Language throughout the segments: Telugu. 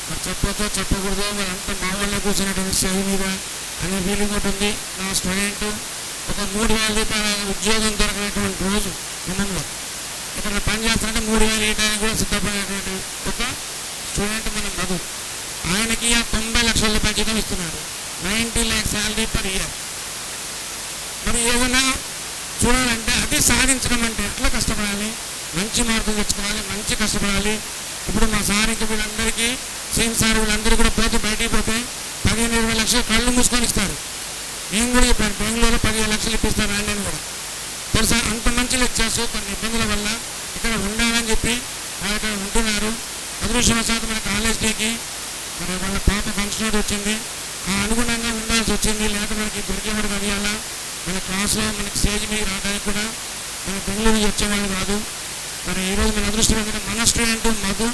మరి చెప్పొచ్చో చెప్పకూడదు, మరి అంత మా వాళ్ళే కూర్చున్నటువంటి స్టేజ్ మీద అనే ఫీలింగ్ ఒకటి ఉంది. నా స్టూడెంట్ ఒక 3,000 రూపాయల ఉద్యోగం దొరకనటువంటి రోజు ఖమ్మంలో ఇక్కడ పని చేస్తుంటే 3,000 ఇవ్వడానికి కూడా సిద్ధపడినటువంటి ఒక స్టూడెంట్ మన మధు. ఆయనకి 90 లక్షల రూపాయల జీతం ఇస్తున్నారు, 90 lakhs శాలరీ పర్ ఇయర్. మరి ఏదైనా చూడాలంటే అది సాధించడం అంటే ఎట్లా కష్టపడాలి, మంచి మార్కులు తెచ్చుకోవాలి, మంచి కష్టపడాలి. ఇప్పుడు మా సార్ ఇంకా వీళ్ళందరికీ సేమ్ సార్ వీళ్ళందరూ కూడా పోతే బయటికి పోతే 15-20 లక్షలు కళ్ళు మూసుకొని ఇస్తారు. నేను కూడా చెప్పాను బెంగళూరులో 15 లక్షలు ఇప్పిస్తాను అని నేను కూడా తెలుసా. అంత మంచి లెక్చర్స్ కొన్ని ఇబ్బందుల వల్ల ఇక్కడ ఉండాలని చెప్పి వాళ్ళు ఇక్కడ ఉంటున్నారు. అదృష్టవశాత్తు మన కాలేజ్ డేకి మరి వాళ్ళ పాప ఫంక్షన్ వచ్చింది, ఆ అనుగుణంగా ఉండాల్సి వచ్చింది. లేకపోతే మనకి దొరికేవాడు కాదు. అలా మన క్లాస్లో మనకి స్టేజ్ మీద రావడానికి కూడా మన బెంగళూరు వచ్చేవాళ్ళు కాదు. మరి ఈరోజు మన అదృష్టం ఏంటంటే మన స్టూడెంట్ మధు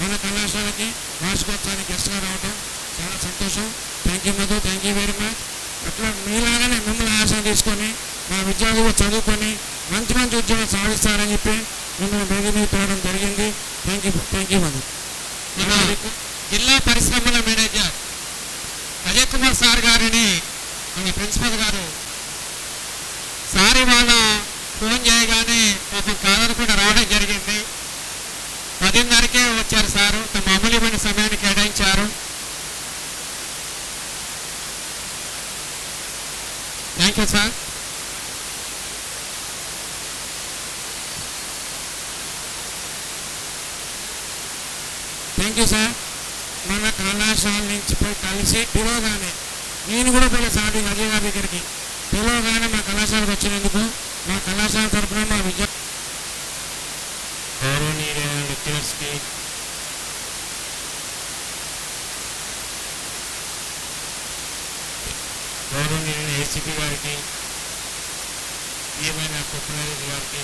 మన కళాశాలకి వార్షికోత్సవానికి గెస్ట్గా రావడం చాలా సంతోషం. Thank you Madhu, thank you very much. అట్లా మీలాగానే మిమ్మల్ని ఆశ తీసుకొని మా విద్యార్థులు చదువుకొని మంచి మంచి ఉద్యోగం సాధిస్తారని చెప్పి మిమ్మల్ని వేదిక మీద తేవడం జరిగింది. Thank you Madhu. జిల్లా పరిశ్రమల మేనేజర్ అజయ్ కుమార్ సార్ గారిని మన ప్రిన్సిపల్ గారు సార్ ఇవాళ ఫోన్ చేయగానే పాపం కాదనకుండా రావడం జరిగింది. 10:30కే వచ్చారు సారు, తమ అమూల్యమైన సమయాన్ని కేటాయించారు. Thank you sir. Thank you sir. మన కళాశాల నుంచి పోయి కలిసి పిలవగానే నేను కూడా పోలే సార్ అజయ్ గారి దగ్గరికి పిలవగానే మా కళాశాలకు వచ్చినందుకు మా కళాశాల తరఫున మా గౌరవనీయ లెక్చరర్స్కి గౌరవనీయ ఏసీపీ గారికి ప్రియమైన కొత్తనారెడ్డి గారికి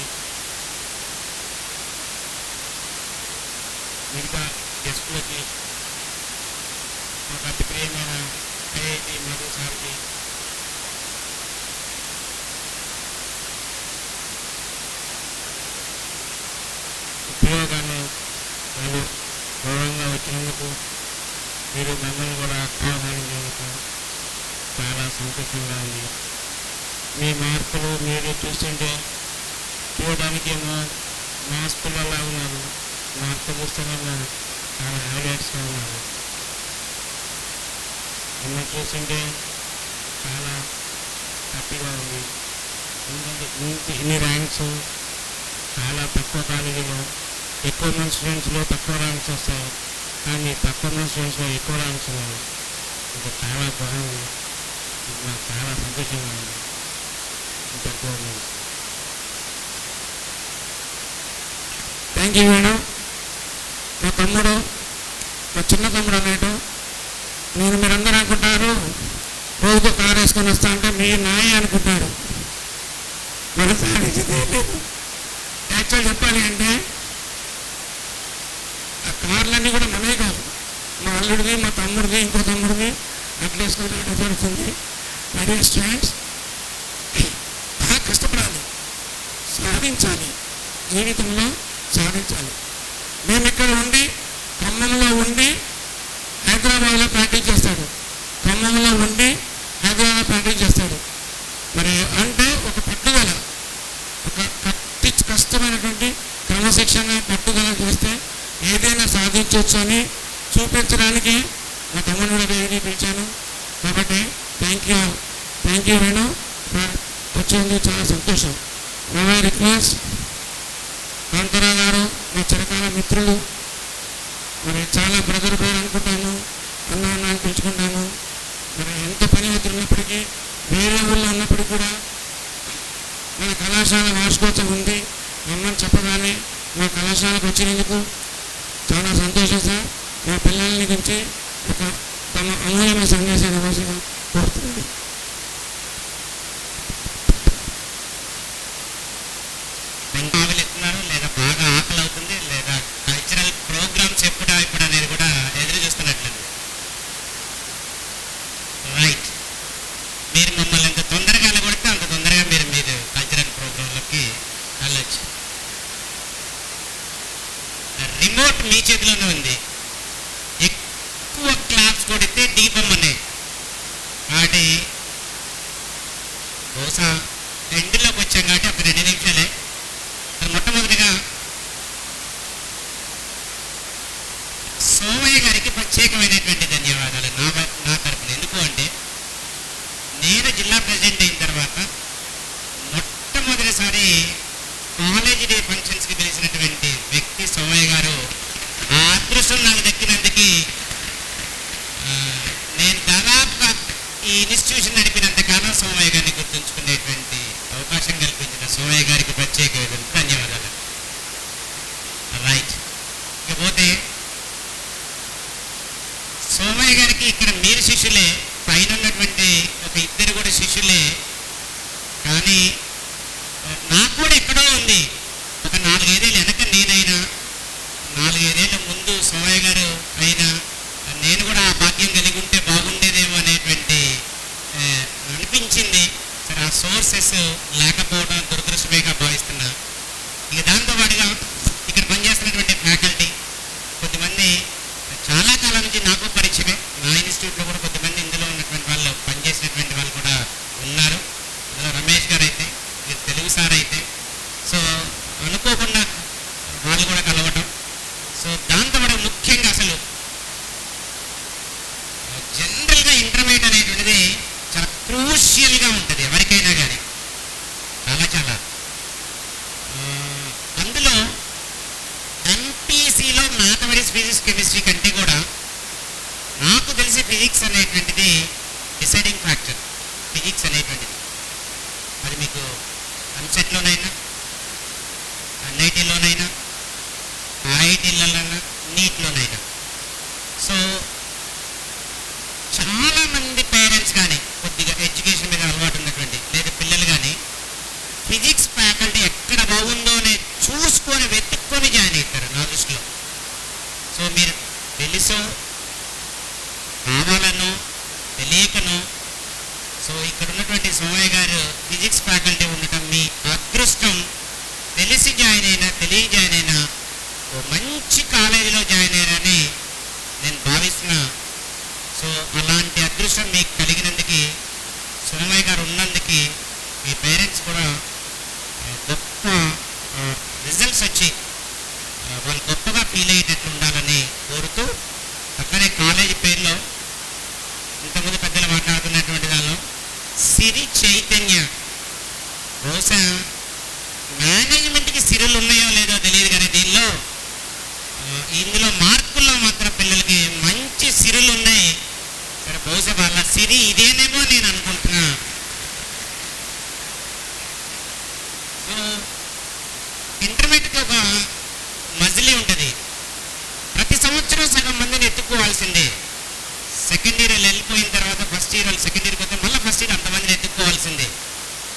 మిగతా గెస్టులకి మాకు అతి ప్రియమైన ఐఐటి మధు సార్కి ఉపయోగాన్ని వాళ్ళు గౌరవంగా వచ్చినందుకు మీరు మమ్మల్ని కూడా ఆహ్వానించేందుకు చాలా సంతోషంగా ఉంది. మీ మార్కులు మీరు చూస్తుంటే చూడడానికి ఏమో మా స్కూళ్ళలా ఉన్నారు, మార్కు పుస్తకంలో చాలా హైలైట్స్గా ఉన్నారు. మిమ్మల్ని చూస్తుంటే చాలా హ్యాపీగా ఉంది. ఎందుకంటే ఇన్ని ర్యాంక్స్ చాలా తక్కువ కాలేజీలో ఎక్కువ మంది స్టూడెంట్స్లో తక్కువ ర్యాంక్స్ వస్తాయి, కానీ తక్కువ మంది స్టూడెంట్స్లో ఎక్కువ ర్యాంక్స్ ఉన్నాయి. ఇది చాలా బాగుంది, ఇది నాకు చాలా సంతోషంగా ఉంది. Thank you madam. మా తమ్ముడు, మా చిన్న తమ్ముడు అన్నట్టు మీరందరూ అనుకుంటారు రోజుకు కారు వేసుకొని వస్తా అంటే మీరు నాయ అనుకుంటారు. మన సాధించింది లేదు. యాక్చువల్ చెప్పాలి అంటే ఆ కార్లన్నీ కూడా మనమే కాదు, మా అల్లుడిది, మా తమ్ముడిది, ఇంకో తమ్ముడిది అట్లా వేసుకొని రావడం జరుగుతుంది. మరీ స్టూడెంట్స్ బాగా కష్టపడాలి, సాధించాలి, జీవితంలో సాధించాలి. మేము ఇక్కడ ఉండి ఖమ్మంలో ఉండి హైదరాబాద్లో ప్రాక్టీస్ చేస్తాడు, ఖమ్మంలో ఉండి హైదరాబాద్ ప్రాక్టీస్ చేస్తాడు. మరి అంటే ఒక పట్టుదల, ఒక కష్టమైనటువంటి క్రమశిక్షణ పట్టుదల చేస్తే ఏదైనా సాధించవచ్చు అని చూపించడానికి మా తమ్ముడు కూడా పిలిచాను. కాబట్టి థ్యాంక్ యూ వేణు వచ్చింది, చాలా సంతోషం. మై రిక్వెస్ట్ కాంతారా గారు, మా చిరకాల మిత్రులు, మరి చాలా బ్రదర్ పేరు అనుకుంటాను, అన్న అని పిలుచుకుంటాను. మరి ఎంత పని ఉన్నప్పటికీ వేరే ఊళ్ళో ఉన్నప్పటికీ కూడా మన కళాశాల వార్షికోత్సవం ఉంది అమ్మని చెప్పగానే మా కళాశాలకు వచ్చినందుకు చాలా సంతోషం సార్. మా పిల్లల్ని గురించి ఒక తమ అమూల్యమైన సందేశాన్ని ఇవ్వాల్సిందిగా కోరుతున్నాను. లేదా బాగా ఆకలి అవుతుంది, లేదా కల్చరల్ ప్రోగ్రామ్స్ ఎప్పుడు అనేది కూడా ఎదురు చూస్తున్నట్లేదు. రైట్, మీరు మమ్మల్ని ఎంత తొందరగా వెళ్ళగొడితే అంత తొందరగా మీరు కల్చరల్ ప్రోగ్రాంలోకి వెళ్ళచ్చు. రిమోట్ మీ చేతిలోనే ఉంది. సోమయ్య గారికి ప్రత్యేకమైనటువంటి ధన్యవాదాలు నా తరపున. ఎందుకు అంటే నేను జిల్లా ప్రెసిడెంట్ అయిన తర్వాత మొట్టమొదటిసారి కాలేజీ డే ఫంక్షన్స్కి పిలిచినటువంటి వ్యక్తి సోమయ్య గారు. ఆ అదృష్టం నాకు దక్కినందుకు నేను దాదాపుగా ఈ ఇన్స్టిట్యూషన్ నడిపినంత కాలం సోమయ్య గారిని గుర్తుంచుకునేటువంటి అవకాశం కల్పించిన సోమయ్య గారికి ప్రత్యేకమైన ధన్యవాదాలు. రైట్. ఇకపోతే సోమయ్య గారికి ఇక్కడ మీరు శిష్యులే, పైన ఉన్నటువంటి ఒక ఇద్దరు కూడా శిష్యులే. కానీ నాకు కూడా ఎక్కడో ఉంది, ఒక 4-5 ఏళ్ళు వెనక నేనైనా, 4-5 ఏళ్ళ ముందు సోమయ్య గారు అయినా నేను కూడా ఆ భాగ్యం కలిగి ఉంటే బాగుండేదేమో అనేటువంటి అనిపించింది. సరే, ఆ సోర్సెస్ లేకపోవడం దురదృష్టమేగా భావిస్తున్నా. ఇక దాంతోపాటుగా ఇక్కడ పనిచేస్తున్నటువంటి ఫ్యాకల్టీ కొద్దిమంది చాలా కాలం నుంచి నాకు పరిచయమే. నా ఇన్స్టిట్యూట్లో కూడా కొద్దిమంది ఇందులో ఉన్నటువంటి వాళ్ళు పనిచేసినటువంటి వాళ్ళు కూడా ఉన్నారు. అందులో రమేష్ గారు అయితే, తెలుగు సార్ అయితే, సో అనుకోకుండా వాళ్ళు కూడా కలవటం. సో దాంతోపాటు ముఖ్యంగా అసలు జనరల్గా ఇంటర్మీడియట్ అనేటువంటిది చాలా క్రూషియల్గా ఉంటుంది ఎవరికైనా కానీ, చాలా అందులో ఎంపీసీలో మ్యాథమెటిక్స్, ఫిజిక్స్, కెమిస్ట్రీ కంటే కూడా నాకు తెలిసి ఫిజిక్స్ అనేటువంటిది డిసైడింగ్ ఫ్యాక్టర్. ఫిజిక్స్ అనేటువంటిది అది మీకు ఎంసెట్లోనైనా, ఎన్ఐటీలోనైనా, ఐఐటీలలోనైనా, నీట్లోనైనా. సో చాలామంది పేరెంట్స్ కానీ కొద్దిగా ఎడ్యుకేషన్ మీద అలవాటు ఉన్నటువంటి లేదా పిల్లలు కానీ ఫిజిక్స్ ఫ్యాకల్టీ ఎక్కడ బాగుందో అని చూసుకొని వెతుక్కొని జాయిన్ అవుతారు నా దృష్టిలో. సో మీరు తెలుసో కావాలనో తెలియకనో, సో ఇక్కడ ఉన్నటువంటి సోమయ్య గారు ఫిజిక్స్ ఫ్యాకల్టీ ఉండటం మీ అదృష్టం. తెలిసి జాయిన్ అయినా తెలియ జాయిన్ అయినా ఓ మంచి కాలేజీలో జాయిన్ అయ్యారని నేను భావిస్తున్నా. సో అలాంటి అదృష్టం మీకు కలిగినందుకు, సోమయ్య గారు ఉన్నందుకు మీ పేరెంట్స్ కూడా గొప్ప రిజల్ట్స్ వచ్చి వాళ్ళు గొప్పగా ఫీల్ అయ్యేటట్లు ఉండాలని కోరుతూ, అక్కడే కాలేజీ పేరులో ఇంతకుముందు పెద్దలు మాట్లాడుతున్నటువంటి దానిలో సిరి చైతన్య, బహుశా మేనేజ్మెంట్కి సిరులు ఉన్నాయో లేదో తెలియదు కానీ ఇందులో మార్కుల్లో మాత్రం పిల్లలకి మంచి సిరులు ఉన్నాయి. సరే, బహుశా వాళ్ళ సిరి ఇదేనేమో నేను అనుకుంటున్నా. సో ఇంటర్మీడియట్కి ఒక మజిలీ ఉంటుంది. ప్రతి సంవత్సరం సగం మందిని ఎత్తుక్కోవాల్సిందే. సెకండ్ ఇయర్ వెళ్ళిపోయిన తర్వాత ఫస్ట్ ఇయర్ వాళ్ళు సెకండ్ ఇయర్కి వస్తే మళ్ళీ ఫస్ట్ ఇయర్ అంతమందిని ఎత్తుక్కోవాల్సిందే.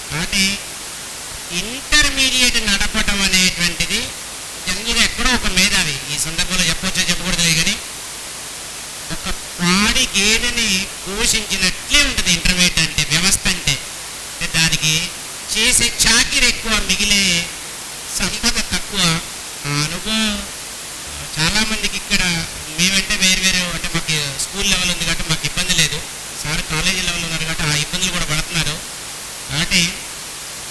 కాబట్టి ఇంటర్మీడియట్ నడపడం అనేటువంటిది జనరల్గా ఎక్కడో ఒక మేధావి, ఈ సందర్భంలో చెప్పొచ్చో చెప్పకూడదు కానీ, ఒక పాడి గేదెని పోషించినట్లే ఉంటుంది ఇంటర్మీడియట్ అంటే, వ్యవస్థ అంటే. దానికి చేసే చాకిరి ఎక్కువ, మిగిలే సంపద తక్కువ. ఆ అనుభవం చాలామందికి ఇక్కడ మేమంటే వేరు అంటే మాకు స్కూల్ లెవెల్ ఉంది కాబట్టి మాకు ఇబ్బంది లేదు. సార్ కాలేజీ లెవెల్ ఉన్నారు కాబట్టి ఆ ఇబ్బందులు కూడా పడుతున్నారు. కాబట్టి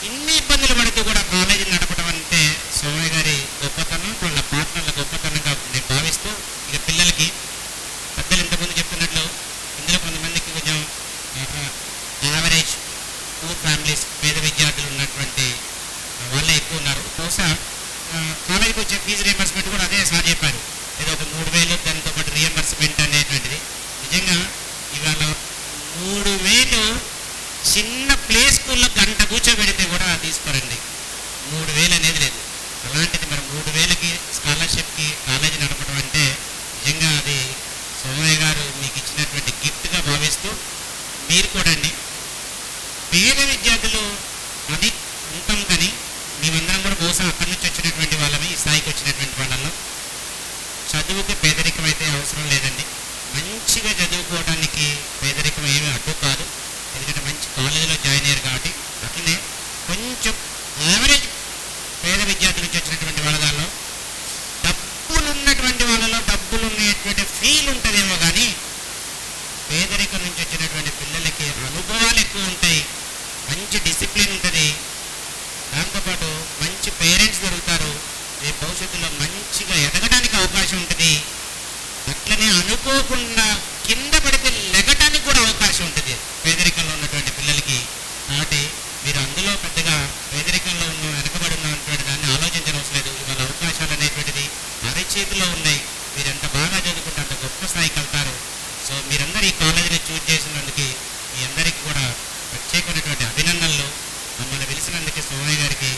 ఇన్ని ఇబ్బందులు పడుతూ కూడా కాలేజీ నడపడం అంటే సోమయ్య గారి గొప్పతనం, వాళ్ళ పార్ట్నర్ల గొప్పతనంగా నేను భావిస్తూ, ఇక పిల్లలకి పెద్దలు ఇంతకుముందు చెప్తున్నట్లు ఇందులో కొంతమందికి కొంచెం యావరేజ్ పూర్ ఫ్యామిలీస్, పేద విద్యార్థులు ఉన్నటువంటి వాళ్ళే ఎక్కువ ఉన్నారు. బహుశా కాలేజీకి వచ్చే ఫీజు రియంబర్స్మెంట్ కూడా అదే సార్ చెప్పారు, ఏదో ఒక 3,000 దానితో పాటు రియంబర్స్మెంట్ అనేటువంటిది. నిజంగా ఇవాళ 3,000 చిన్న ప్లే స్కూల్లో గంట కూర్చోబెడితే కూడా తీసుకోరండి. 3,000 అనేది లేదు. అలాంటిది మరి 3,000కి స్కాలర్షిప్కి కాలేజీ నడపడం అంటే నిజంగా అది సోమయ్య గారు మీకు ఇచ్చినటువంటి గిఫ్ట్గా భావిస్తూ, మీరు కూడా అండి పేద విద్యార్థులు అది ఉంటాం కానీ మేమందరం కూడా బహుశా అక్కడి నుంచి వచ్చినటువంటి వాళ్ళమే, ఈ స్థాయికి వచ్చినటువంటి వాళ్ళలో. చదువుకి పేదరికం అయితే అవసరం లేదండి. మంచిగా చదువుకోవడానికి పేదరికం ఏమీ అడ్డు కాదు. ఎందుకంటే మంచి కాలేజీలో జాయిన్ అయ్యారు కాబట్టి. అట్లనే కొంచెం యావరేజ్ పేద విద్యార్థుల నుంచి వచ్చినటువంటి వాళ్ళలో డబ్బులు ఉన్నటువంటి వాళ్ళలో డబ్బులు ఉన్నటువంటి ఫీల్ ఉంటుందేమో కానీ, పేదరికం నుంచి వచ్చినటువంటి పిల్లలకి అనుభవాలు ఎక్కువ ఉంటాయి, మంచి డిసిప్లిన్ ఉంటుంది, దాంతోపాటు మంచి పేరెంట్స్ దొరుకుతారు, రేపు భవిష్యత్తులో మంచిగా ఎదగడానికి అవకాశం ఉంటుంది. అట్లనే అనుకోకుండా కింద పడితే లెగటానికి కూడా అవకాశం ఉంటుంది పేదరికంలో ఉన్నటువంటి పిల్లలకి. కాబట్టి మీరు అందులో పెద్దగా పేదరికంలో ఉన్న వెనకబడి ఉన్నటువంటి దాన్ని ఆలోచించడం అవసరం లేదు. ఇవాళ అవకాశాలు అనేటువంటిది అరచేతిలో ఉన్నాయి. మీరు ఎంత బాగా చదువుకుంటే అంత గొప్ప స్థాయికి వెళ్తారు. సో మీరందరూ ఈ కాలేజీని చూజ్ చేసినందుకు మీ అందరికీ కూడా ప్రత్యేకమైనటువంటి అభినందనలు. మమ్మల్ని పిలిచినందుకు సోమయ్య గారికి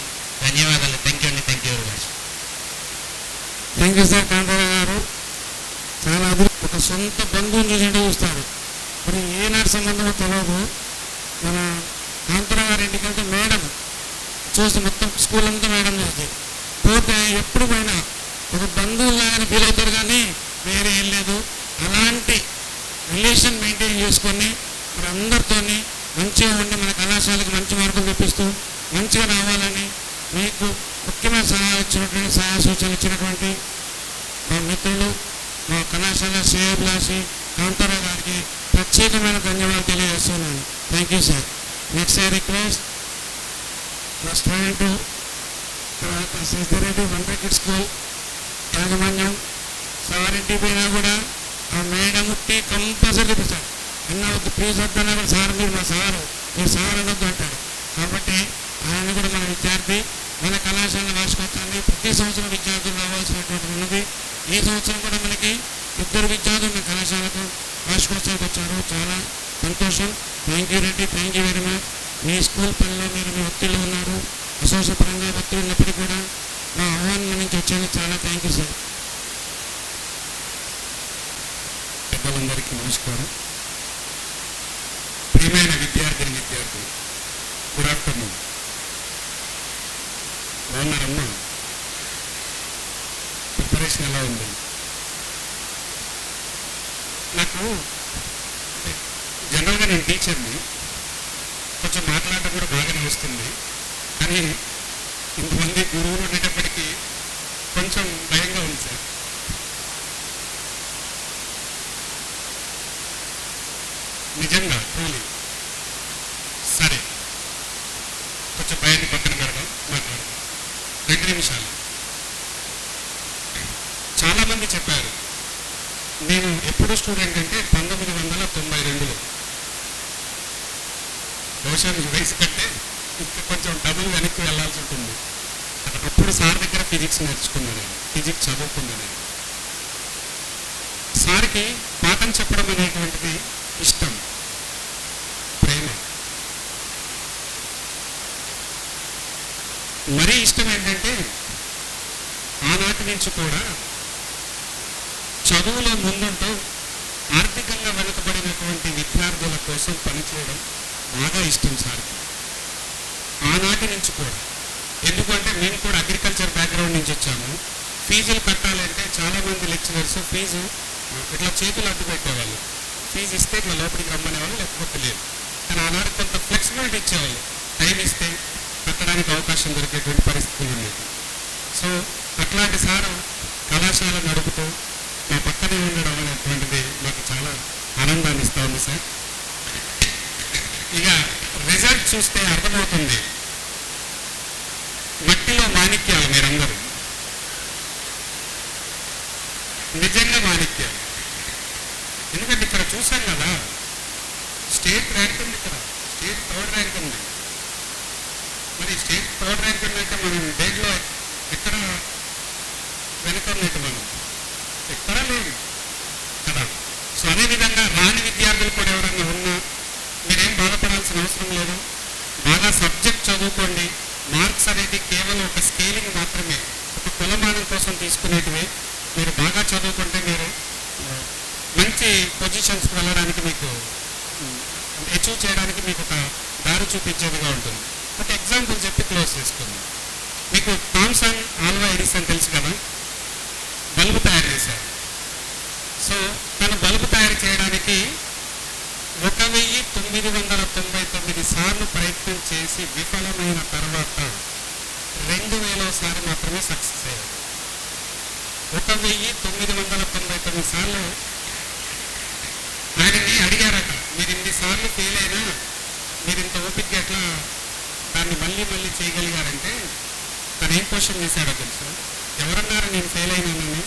ధన్యవాదాలు. థ్యాంక్ యూ అండి. Thank you very much. Thank you sir. Kantharao గారు చాలా ఒక సొంత బంధువుని చూసినట్టు చూస్తారు. మరి ఏనాటి సంబంధమో తెలియదు. మన కాంతారావు గారి ఇంటికంటే మేడం చూసి మొత్తం స్కూల్ అంతా మేడం చూస్తే పోతే ఎప్పుడు పోయినా ఒక బంధువులాగానే ఫీల్ అవుతారు, కానీ వేరే ఏం లేదు. అలాంటి రిలేషన్ మెయింటైన్ చేసుకొని మరి అందరితో మంచిగా ఉండి మన కళాశాలకు మంచి మార్కులు తెప్పిస్తూ మంచిగా రావాలని మీకు ముఖ్యమైన సలహా సూచనలు ఇచ్చినటువంటి మా మిత్రులు, మా కళాశాల శ్రేయోభిలాషి కాంతారావు గారికి ప్రత్యేకమైన ధన్యవాదాలు తెలియజేస్తున్నాను. Thank you sir. Next I request మా స్టూడెంట్ తర్వాత సిద్ధారెడ్డి వండర్కిడ్ స్కూల్ యాజమాన్యం సార్ ఇంటికి పోయినా కూడా ఆ మేడం టీ కంపల్సరీ తెప్పిస్తాడు. అన్న వద్దు ప్లీజ్ వద్దన్నా కూడా సార్ మీరు మా సారు, మీరు సార్ అనొద్దు అంటాడు. కాబట్టి ఆయన కూడా మన విద్యార్థి. మన కళాశాల వార్షికోత్సవాన్ని ప్రతి సంవత్సరం విద్యార్థులు రావాల్సినటువంటి ఉన్నది. ఈ సంవత్సరం కూడా మనకి 2 విద్యార్థులు మన కళాశాలకు వార్షికోత్సవానికి వచ్చారు. చాలా సంతోషం. Thank you Reddy. Thank you very much. Me school పనిలో మీరు మీ ఒత్తిళ్ళు ఉన్నారు, అసోసియేపరంగా ఒత్తిడి ఉన్నప్పటికీ కూడా మా ఆహ్వానం నుంచి వచ్చేందుకు చాలా థ్యాంక్ యూ సార్. పెద్దలందరికీ నమస్కారం. ప్రియమైన విద్యార్థులు, గుడ్ ఆఫ్టర్నూన్. బాగున్నారమ్మా? ప్రిపరేషన్ ఎలా ఉంది? నాకు జనరల్గా నేను టీచర్ని, కొంచెం మాట్లాడటం కూడా బాగానే వస్తుంది. కానీ ఇంతమంది గురువులు ఉండేటప్పటికీ కొంచెం భయంగా ఉంది సార్. నిజంగా ట్రూలీ. సరే, కొంచెం భయాన్ని పక్కన పెడదాం, మాట్లాడదాం. 2 నిమిషాలు. చాలామంది చెప్పారు నేను ఎప్పుడు స్టూడెంట్ అంటే 1992లో. బహుశా మీ వయసు కంటే ఇంకా కొంచెం డబుల్ వెనక్కి వెళ్ళాల్సి ఉంటుంది. అప్పుడు సార్ దగ్గర ఫిజిక్స్ నేర్చుకున్నాను, ఫిజిక్స్ చదువుకున్నాను. సార్కి పాఠం చెప్పడం అనేటువంటిది ఇష్టం, ప్రేమ. మరీ ఇష్టం ఏంటంటే ఆనాటి నుంచి కూడా చదువులో ముందుంటూ ఆర్థికంగా వెనుకబడినటువంటి విద్యార్థుల కోసం పనిచేయడం బాగా ఇష్టం సార్కి. ఆనాటి నుంచి కూడా. ఎందుకంటే మేము కూడా అగ్రికల్చర్ బ్యాక్గ్రౌండ్ నుంచి వచ్చాము. ఫీజులు కట్టాలంటే చాలామంది లెక్చరర్స్ ఫీజు ఇట్లా చేతులు అడ్డు పెట్టేవాళ్ళు. ఫీజు ఇస్తే ఇట్లా లోపలికి రమ్మనేవాళ్ళు, లేకపోతే లేదు. కానీ ఆనాడు కొంత ఫ్లెక్సిబిలిటీ ఇచ్చేవాళ్ళు. టైం ఇస్తే కట్టడానికి అవకాశం దొరికేటువంటి పరిస్థితులు ఉండేవి. సో అట్లాంటి సారు కళాశాల నడుపుతూ మా పక్కనే ఉండడం అనేటువంటిది మాకు చాలా ఆనందాన్ని ఇస్తూ ఉంది సార్. ఇక రిజల్ట్ చూస్తే అర్థమవుతుంది, మట్టిలో మాణిక్యాలు మీరందరూ, నిజంగా మాణిక్యాలు. ఎందుకంటే ఇక్కడ చూసాం కదా, స్టేట్ ర్యాంక్ ఉంది, ఇక్కడ స్టేట్ 3rd ర్యాంక్ ఉంది. మరి స్టేట్ 3rd ర్యాంక్ ఉందంటే మనం దేంట్లో ఎక్కడ వెనుకన్నట్టు, మనం ఎక్కడా లేదు కదా. సో అదేవిధంగా రాని విద్యార్థులు కూడా ఎవరైనా ఉన్నా మీరేం బాధపడాల్సిన అవసరం లేదు. బాగా సబ్జెక్ట్ చదువుకోండి. మార్క్స్ అనేది కేవలం ఒక స్కేలింగ్ మాత్రమే, ఒక కొలమానం కోసం తీసుకునేటివి. మీరు బాగా చదువుకుంటే మీరు మంచి పొజిషన్స్కి వెళ్ళడానికి, మీకు అచీవ్ చేయడానికి మీకు ఒక దారి చూపించేదిగా ఉంటుంది. ఒక ఎగ్జాంపుల్ చెప్పి క్లోజ్ చేసుకుందాం. మీకు థామ్సన్ ఆల్వా ఎడిసన్ తెలుసు కదా, బల్బు తయారు చేశారు. సో తను బల్బు తయారు చేయడానికి 1999 సార్లు ప్రయత్నం చేసి విఫలమైన తర్వాత 2000వ సారి మాత్రమే సక్సెస్ అయ్యారు. 1999 సార్లు ఆయనని అడిగారట, మీరు ఇన్నిసార్లు ఫెయిల్ అయినా మీరు ఇంత ఓపిక ఎట్లా దాన్ని మళ్ళీ చేయగలిగారంటే తను ఏం క్వశ్చన్ చేశాడో తెలుసు? ఎవరన్నారు నేను ఫెయిల్ అయినానని?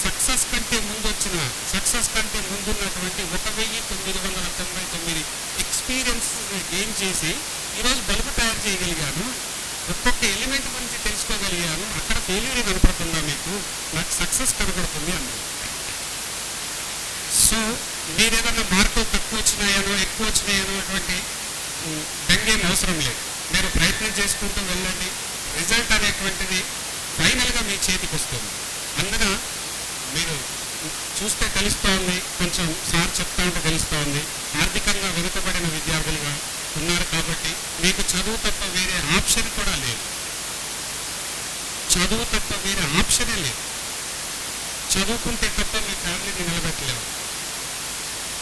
సక్సెస్ సక్సెస్ కంటే ముందున్నటువంటి 1999 ఎక్స్పీరియన్స్ గెయిన్ చేసి ఈరోజు బల్బు తయారు చేయగలిగాను, ఒక్కొక్క ఎలిమెంట్ గురించి తెలుసుకోగలిగాను, అక్కడ ఫెయిల్యూర్ కనపడుతుందా మీకు, నాకు సక్సెస్ కనపడుతుంది అన్నాడు. సో మీరు ఏదన్నా మార్కులు తక్కువ వచ్చినాయనో ఎక్కువ వచ్చినాయనో అటువంటి బెంగేం అవసరం లేదు. మీరు ప్రయత్నం చేసుకుంటూ వెళ్ళండి. రిజల్ట్ అనేటువంటిది ఫైనల్గా మీ చేతికి వస్తుంది. అందున మీరు చూస్తే తెలుస్తూ ఉంది, కొంచెం సార్ చెప్తా ఉంటే తెలుస్తూ ఉంది, ఆర్థికంగా వెనుకబడిన విద్యార్థులుగా ఉన్నారు కాబట్టి మీకు చదువు తప్ప వేరే ఆప్షన్ కూడా లేదు. చదువు తప్ప వేరే ఆప్షనే లేదు. చదువుకుంటే తప్ప మీ ఫ్యామిలీని నిలబెట్టలేవు.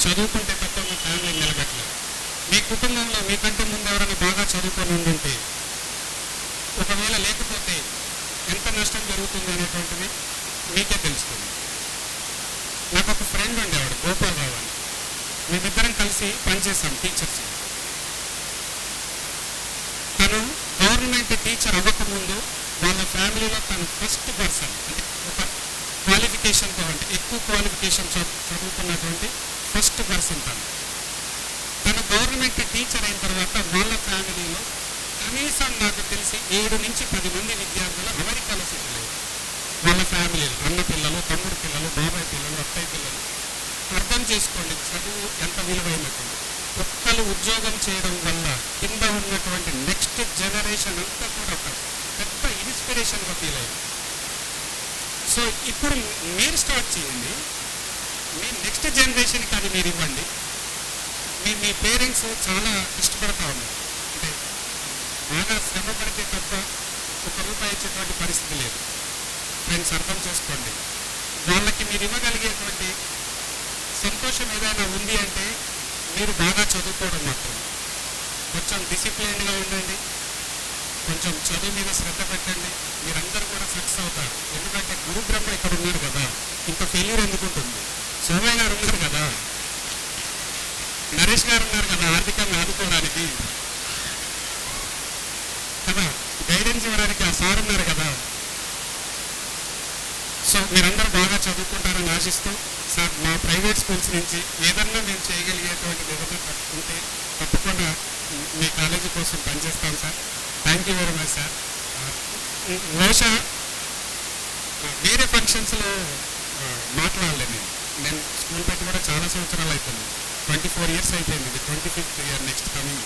చదువుకుంటే తప్ప మీ ఫ్యామిలీని నిలబెట్టలేవు. మీ కుటుంబంలో మీకంటే ముందు ఎవరైనా బాగా చదువుకొని ఉండుంటే, ఒకవేళ లేకపోతే ఎంత నష్టం జరుగుతుంది అనేటువంటిది మీకే తెలుస్తుంది. నాకు ఒక ఫ్రెండ్ ఉండేవాడు, గోపాలరావు అని. మేమిద్దరం కలిసి పనిచేస్తాం టీచర్స్. తను గవర్నమెంట్ టీచర్ అవ్వకముందు వాళ్ళ ఫ్యామిలీలో తను ఫస్ట్ పర్సన్, అంటే ఒక క్వాలిఫికేషన్తో, అంటే ఎక్కువ క్వాలిఫికేషన్ చదువుకున్నటువంటి ఫస్ట్ పర్సన్ తను గవర్నమెంట్ టీచర్ అయిన తర్వాత వాళ్ళ ఫ్యామిలీలో కనీసం నాకు తెలిసి 7 నుంచి 10 మంది విద్యార్థులు అమెరికాలో సెటిల్ అయ్యారు. వాళ్ళ ఫ్యామిలీలు, అన్న పిల్లలు, తమ్ముడు పిల్లలు, బాబాయ్ పిల్లలు, అత్తయ్య పిల్లలు. అర్థం చేసుకోండి చదువు ఎంత విలువైనట్టు. ఒక్కరు ఉద్యోగం చేయడం వల్ల కింద ఉన్నటువంటి నెక్స్ట్ జనరేషన్ అంతా కూడా ఒక పెద్ద ఇన్స్పిరేషన్గా ఫీల్ అయ్యింది. సో ఇప్పుడు మీరు స్టార్ట్ చేయండి, మీ నెక్స్ట్ జనరేషన్కి అది మీరు ఇవ్వండి. మీ పేరెంట్స్ చాలా ఇష్టపడతా ఉన్నారు, అంటే బాగా శ్రమ పడితే తప్ప ₹1 ఇచ్చేటువంటి పరిస్థితి లేదు. ఫ్రెండ్స్ అర్థం చేసుకోండి. వాళ్ళకి మీరు ఇవ్వగలిగేటువంటి సంతోషం ఏదైనా ఉంది అంటే మీరు బాగా చదువుకోవడం మాత్రం. కొంచెం డిసిప్లైన్గా ఉండండి, కొంచెం చదువు మీద శ్రద్ధ పెట్టండి, మీరందరూ కూడా సక్సెస్ అవుతారు. ఎందుకంటే గురు బ్రహ్మ ఇక్కడ ఉన్నారు కదా, ఇంకా ఫెయిల్యూర్ ఎందుకుంటుంది. సోమయ్య గారు ఉన్నారు కదా, నరేష్ గారు ఉన్నారు కదా, ఆర్థికంగా ఆదుకోవడానికి కదా, గైడెన్స్ ఇవ్వడానికి ఆ సార్ ఉన్నారు కదా. సో మీరందరూ బాగా చదువుకుంటారని ఆశిస్తూ, సార్ మా ప్రైవేట్ స్కూల్స్ నుంచి ఏదన్నా మేము చేయగలిగేటువంటి ఏదైనా ఉంటే తప్పకుండా మీ కాలేజీ కోసం పనిచేస్తాం sir. Thank you very much sir. బహుశా వేరే ఫంక్షన్స్లో మాట్లాడలేదు. నేను స్కూల్ పెట్టి కూడా చాలా సంవత్సరాలు అవుతుంది, 24 years అయిపోయింది. ఇది 25th year నెక్స్ట్ కమింగ్.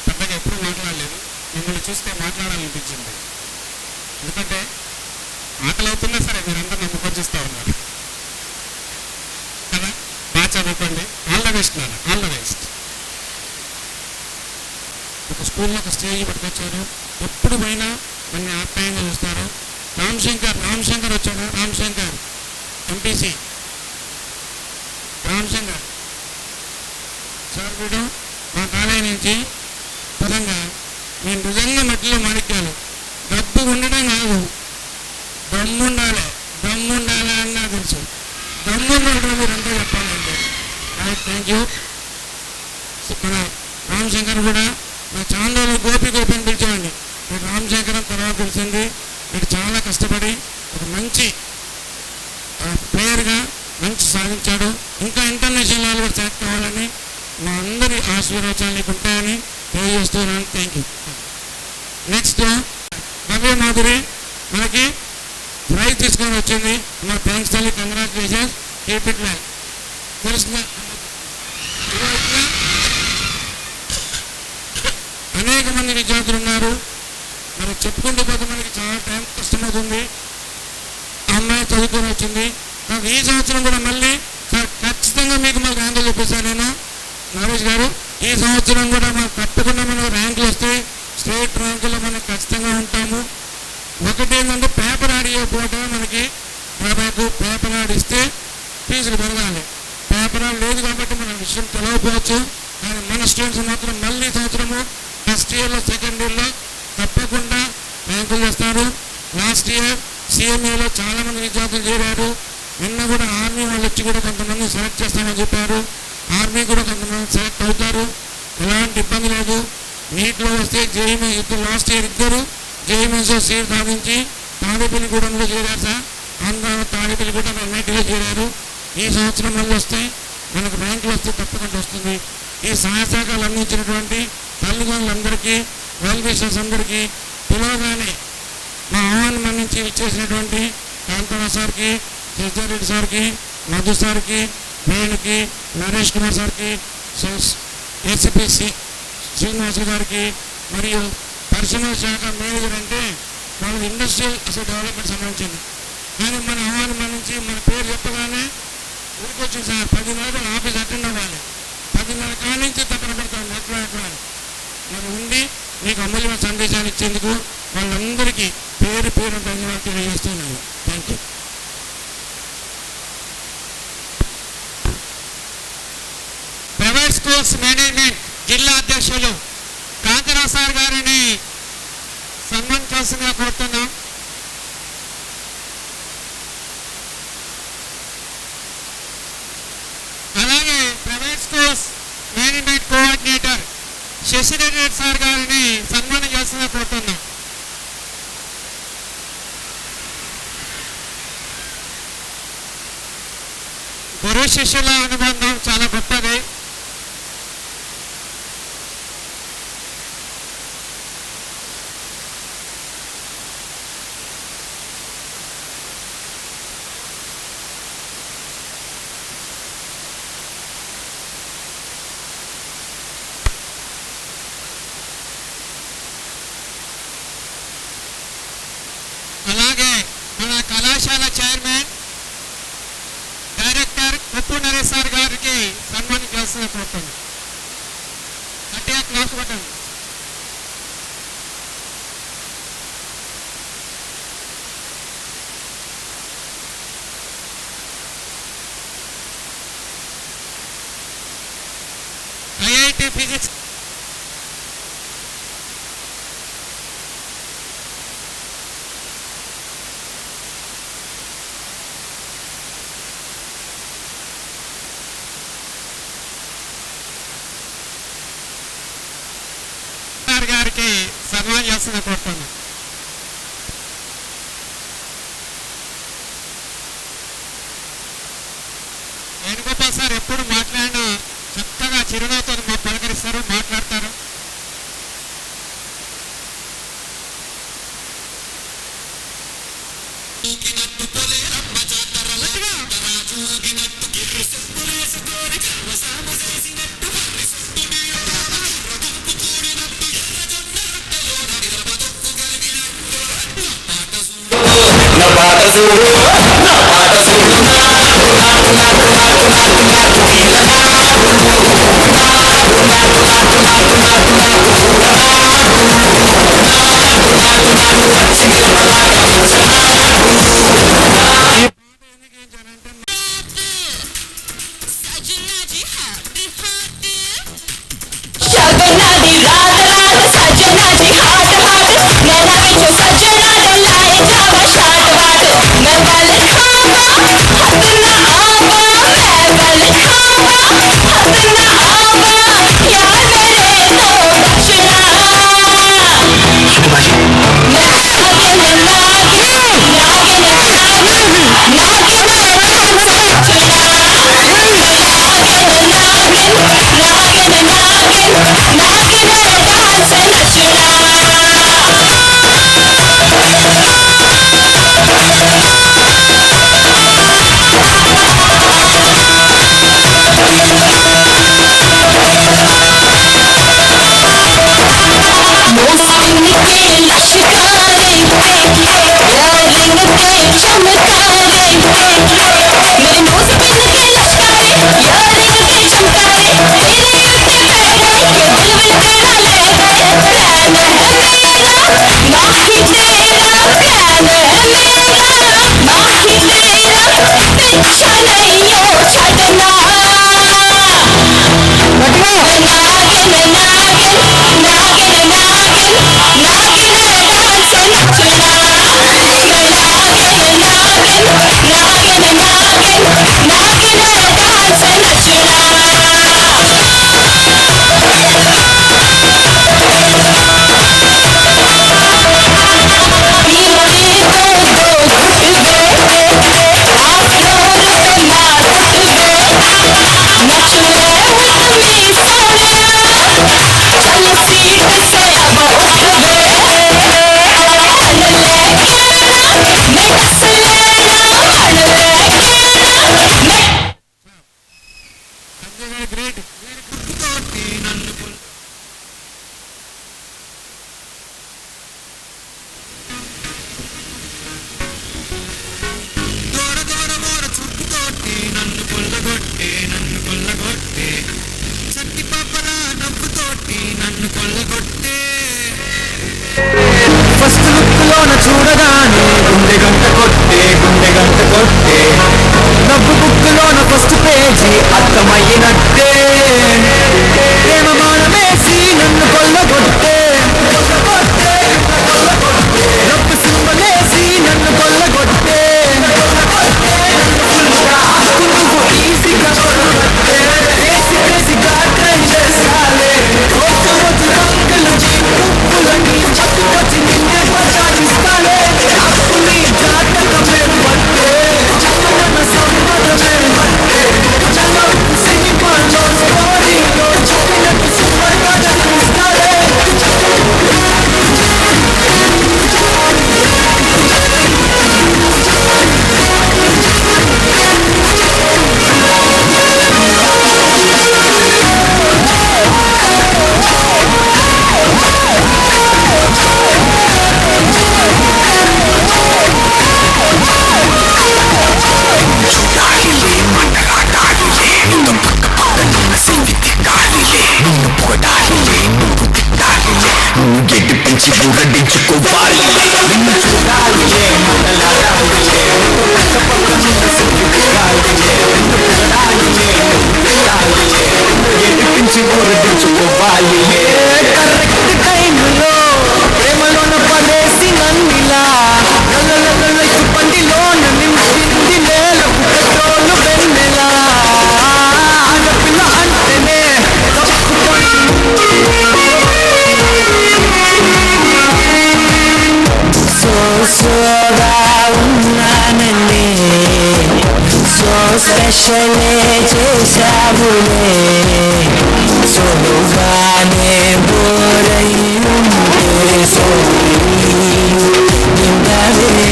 పెద్దగా ఎప్పుడూ మాట్లాడలేదు. మిమ్మల్ని చూస్తే మాట్లాడాలనిపించింది. ఎందుకంటే ఆకలి అవుతున్నా సరే మీరందరూ నమ్ముకొని చూస్తూ ఉన్నారు కదా. బాగా చదువుకోండి. ఆల్ ద బెస్ట్ నాన్న, ఆల్ ద బెస్ట్. ఒక స్కూల్లో ఒక స్టేజ్ పట్టుకొచ్చారు, ఎప్పుడు పోయినా మన ఆప్యాయంగా చూస్తారు. రామ్ శంకర్ వచ్చాడు. రామ్ శంకర్ ఎంపీసీ రామ్ శంకర్ సార్ వీడు మా కాలేజీ నుంచి పరంగా నేను నిజంగా మట్టిలో మాణిక్యాలు. డబ్బు ఉండడం కాదు, దమ్ముండాలి అన్నా తెలుసు. దమ్ముండడం మీరంతా చెప్పాలంటే థ్యాంక్ యూ. మన రామ్ శంకర్ కూడా మా చాందోలో గోపి అని పిలిచేవాడిని. మీరు రామ్ శంకర్ తర్వాత తెలిసింది. మీరు చాలా కష్టపడి ఒక మంచి ప్లేయర్గా మంచి సాధించాడు. ఇంకా ఇంటర్నేషనల్ లెవెల్ కూడా సెలెక్ట్ కావాలని మా అందరి ఆశీర్వచనాలు నీకు ఉంటాయని తెలియజేస్తున్నాను. Thank you. నెక్స్ట్ నవ్య మాధురి మనకి ప్రైజ్ తీసుకొని వచ్చింది. మా థ్యాంక్స్ తల్లి, కంగ్రాచులేషన్స్. Keep it well. తెలుస్తుందా? అనేక మంది విద్యార్థులు ఉన్నారు. మరి చెప్పుకుంటూ పోతే మనకి చాలా టైం కష్టమవుతుంది. ఆ అమ్మాయి చదువుకొని వచ్చింది. నాకు ఈ సంవత్సరం కూడా మళ్ళీ ఖచ్చితంగా మీకు మాకు ర్యాంకులు చూపిస్తాను నేను, నరేష్ గారు. ఈ సంవత్సరం కూడా మాకు తప్పకుండా మనకు ర్యాంకులు వస్తాయి. స్టేట్ ర్యాంకులో మనం ఖచ్చితంగా ఉంటాము. ఒకటి ఏంటంటే పేపర్ ఆడియకపోవటం మనకి బాబాకు పేపర్ ఆడిస్తే ఫీజులు పెరగాలి. పేపర్ ఆడి లేదు కాబట్టి మన విషయం తెలియకపోవచ్చు. కానీ మన స్టూడెంట్స్ మాత్రం మళ్ళీ సంవత్సరము ఫస్ట్ ఇయర్లో సెకండ్ ఇయర్లో తప్పకుండా ర్యాంకులు చేస్తారు. లాస్ట్ ఇయర్ CMAలో చాలామంది విద్యార్థులు చేరారు. నిన్న కూడా ఆర్మీ వాళ్ళు వచ్చి కూడా కొంతమంది సెలెక్ట్ చేస్తామని చెప్పారు. ఆర్మీ కూడా కొంతమంది సెలెక్ట్ అవుతారు, ఎలాంటి ఇబ్బంది లేదు. నీట్లో వస్తే JEE ఇద్దరు లాస్ట్ ఇయర్ ఇద్దరు JEE సీట్ సాధించి తాడేపల్లిగూడెంలో చేరారు సార్. ఆంధ్ర కాగితాలు కూడా అన్నిటిగా చేరారు. ఈ సంవత్సరం మళ్ళీ వస్తే మనకు బ్యాంకులు వస్తే తప్పకుండా వస్తుంది. ఈ సహాయ సహకారాలు అందించినటువంటి తల్లిదండ్రులందరికీ, వెల్ విషర్స్ అందరికీ, పిలవగానే మా ఆహ్వానం మన్నించి ఇచ్చేసినటువంటి కాంతరావు సార్కి, శశిధర్రెడ్డి సార్కి, మధు సార్కి, వేణుకి, నరేష్ కుమార్ సార్కి, ఏసీపీసీ శ్రీనివాస్ గారికి, మరియు పరిశ్రమల శాఖ మేనేజర్ అంటే వాళ్ళకి ఇండస్ట్రియల్ అసలు డెవలప్మెంట్ సంబంధించింది. కానీ మన ఆహ్వానం మన్నించి మన పేరు చెప్పగానే ఊరికొచ్చింది సార్ 10 ఆఫీస్ అటెండ్ అవ్వాలి, 10:30 కానించి తప్పన పడతాను ఎట్లా మరి ఉండి మీకు అమూల్యమైన సందేశాలు ఇచ్చేందుకు వాళ్ళందరికీ పేరు ధన్యవాదాలు తెలియజేస్తున్నాను. Thank you. Private schools management జిల్లా అధ్యక్షులు కాంతరావు సార్ గారిని సన్మానించాల్సిందిగా కోరుతున్నాం. అలాగే private schools management coordinator Shashidhar Reddy sir గారిని సన్మానం చేయాల్సిందిగా కోరుతున్నాం. గురు శిష్యుల అనుబంధం చాలా గొప్పది. అలాగే మన కళాశాల చైర్మన్ డైరెక్టర్ ఉప్పు నరేష్ సార్ గారికి సన్మానం చేస్తున్న కోరుతున్నాను. గట్టిగా క్లాస్ కొట్టండి. ఐఐటి ఫిజిక్స్ గారికి సన్మానం చేస్తున్న కోరుతున్నాను. వేణుగోపాల్ సార్ ఎప్పుడు మాట్లాడినా చక్కగా చిరునవ్వుతో మాకు పలకరిస్తారు, మాట్లాడతారు. सजना ఎడిపించి ఊరడించుకోవాలి నిన్ను చూడాలిలే మొదలాడాలిలే పక్కపక్కనున్న సిగ్గుగాలిలే నిన్ను చూడాలిలే పెట్టాలిలే ఎడిపించి ఊరడించుకోవాలిలే కరెక్ట్ టైంలో ప్రేమలోన పడేసి నన్నిలా బండిలోన నింపింది నేలకు పెట్రోలు వెన్నెలా ఆడపిల్ల అంటేనే సోగా ఉన్నానని సో స్పెషలే చేశావులే సోగానే బోరై ఉంటే నిందవే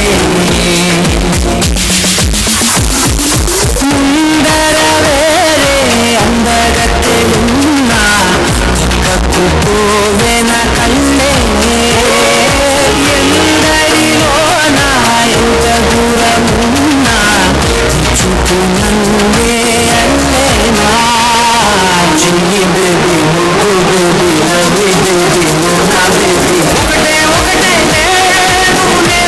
ముందర వేరే అందగత్తె ఉన్నా పక్కకు పోవేన కళ్ళే ఎందరిలోన ఎంత దూరమున్నా చుట్టూ నన్నే అల్లేనా చిన్ని బేబీ ముగ్గు బేబీ నవ్వి బేబీ నా బేబీ ఒకటే ఒకటే నేను ఒకటే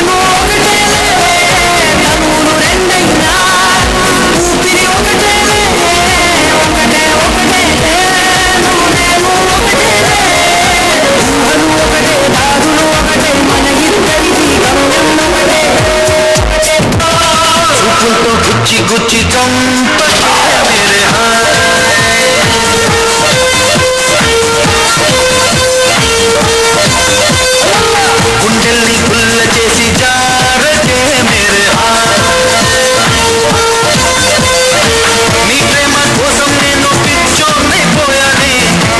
తనువులు రెండైనా ఊపిరి ఒకటే ఒకటే ఒకటే నేను ఒకటే ఊహలు ఒకటే దారులు ఒకటే మన ఇద్దరిది గమ్యం ఒకటే చూపులతో గుచ్చి గుచ్చి చంపతాయ మేరే గుండెల్ని గుల్ల చేసి జారతే మేరే నీ ప్రేమ కోసం నేను పిచ్చోనైపోయానే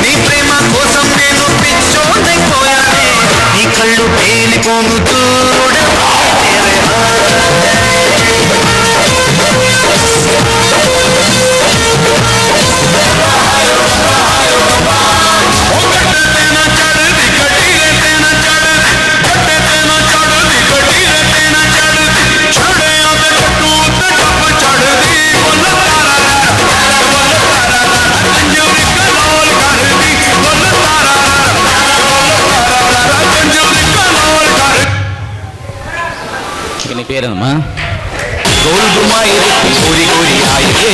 నీ ప్రేమ కోసం నేను పిచ్చోనైపోయానే నీ కళ్ళు పేలిపోను చూడవా మేరే నీ పేరేనమ్మా गोल घुमाए रे गोरी गोरी आई रे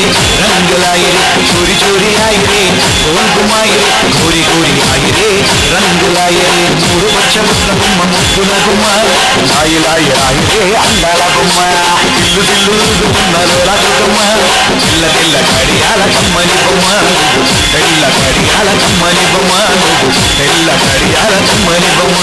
रंग लाई रे चोरी चोरी आई रे गोल घुमाए रे गोरी गोरी आई रे रंग लाई रे मूడు వచ్చ ముద్ద గుమ్మ ముద్దుల గుమ్మ లాయి లాయి రాయి రే అందాల గుమ్మ ఇల్లు దిల్లు గుమ్మల గుమ్మ పిల్ల పిల్ల కడియాల కమ్మని గుమ్మ పిల్ల కడియాల కమ్మని గుమ్మ పిల్ల కడియాల కమ్మని గుమ్మ